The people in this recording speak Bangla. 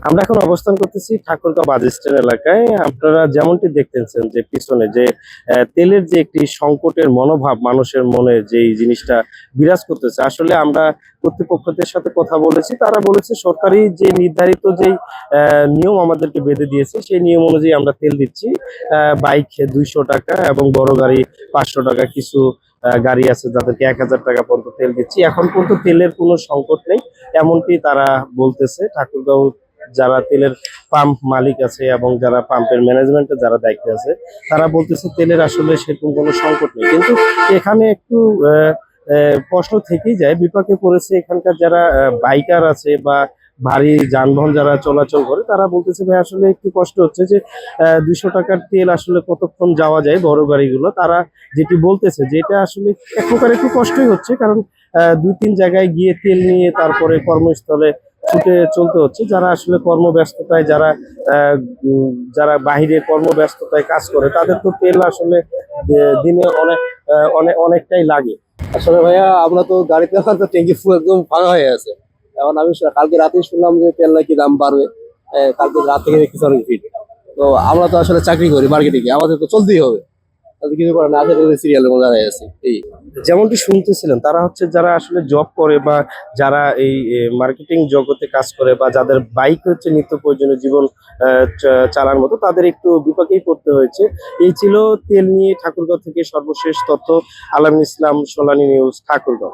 আমরা এখন অবস্থান করতেছি ঠাকুরগাঁও বাস স্ট্যান্ড এলাকায়। আপনারা যেমনটি দেখতেছেন যে পিছনে যে তেলের যে একটি সংকটের মনোভাব মানুষের মনে যে এই জিনিসটা বিরাজ করতেছে। আসলে আমরা কর্তৃপক্ষদের সাথে কথা বলেছি। তারা বলেছে সরকারি যে নির্ধারিত যেই নিয়ম আমাদেরকে বেঁধে দিয়েছে সেই নিয়ম অনুযায়ী আমরা তেল দিচ্ছি। বাইক ২০০ টাকা এবং বড় গাড়ি ৫০০ টাকা। কিছু গাড়ি আছে যাদেরকে ১,০০০ টাকা পর্যন্ত তেল দিচ্ছি। এখন পর্যন্ত তেলের কোনো সংকট নেই এমনটি তারা বলতেছে। ঠাকুরগাঁও যারা তেলের পাম্প মালিক আছে এবং যারা পাম্পের ম্যানেজমেন্টে যারা দায়িত্বে আছে তারা বলতেছে তেলের আসলে সেরকম কোনো সংকট নেই। কিন্তু এখানে একটু প্রশ্ন থেকেই যায়, বিপাকে পড়েছে এখানকার যারা বাইকার আছে বা ভারী যানবাহন যারা চলাচল করে তারা বলতেছে ভাই আসলে একটু কষ্ট হচ্ছে যে ২০০ টাকার তেল আসলে কতক্ষণ যাওয়া যায় বড় গাড়িগুলো। তারা যেটি বলতেছে যে এটা আসলে এক প্রকার একটু কষ্টই হচ্ছে, কারণ ২-৩ জায়গায় গিয়ে তেল নিয়ে তারপরে কর্মস্থলে ছুটে চলতে হচ্ছে। যারা আসলে কর্মব্যস্ততায় আহ, যারা বাহিরে কর্মব্যস্ততায় কাজ করে তাদের তো তেল আসলে দিনে অনেকটাই লাগে। আসলে ভাইয়া আমরা তো গাড়িতে আমার তো ট্যাঙ্কি ফুল একদম ফাঁকা হয়ে আছে। এখন আমি কালকে রাতেই শুনলাম যে তেল নাকি দাম বাড়বে। কালকে রাত থেকে দেখতেছি অনেক ভিড়। তো আমরা তো আসলে চাকরি করি মার্কেটিং এ, আমাদের তো চলতেই হবে। তাতে কিছু করার না আছে, সিরিয়ালের মধ্যে দাঁড়ায় আছি এই। যেমনটি শুনতেছিলেন তারা হচ্ছে যারা আসলে জব করে বা যারা এই মার্কেটিং জগতে কাজ করে বা যাদের বাইক হচ্ছে নিত্য প্রয়োজনীয় জীবন চালার মতো, তাদের একটু বিপাকেই পড়তে হয়েছে। এই ছিল তেল নিয়ে ঠাকুরগাঁও থেকে সর্বশেষ তথ্য। আলামিন ইসলাম, সোলানী নিউজ, ঠাকুরগাঁও।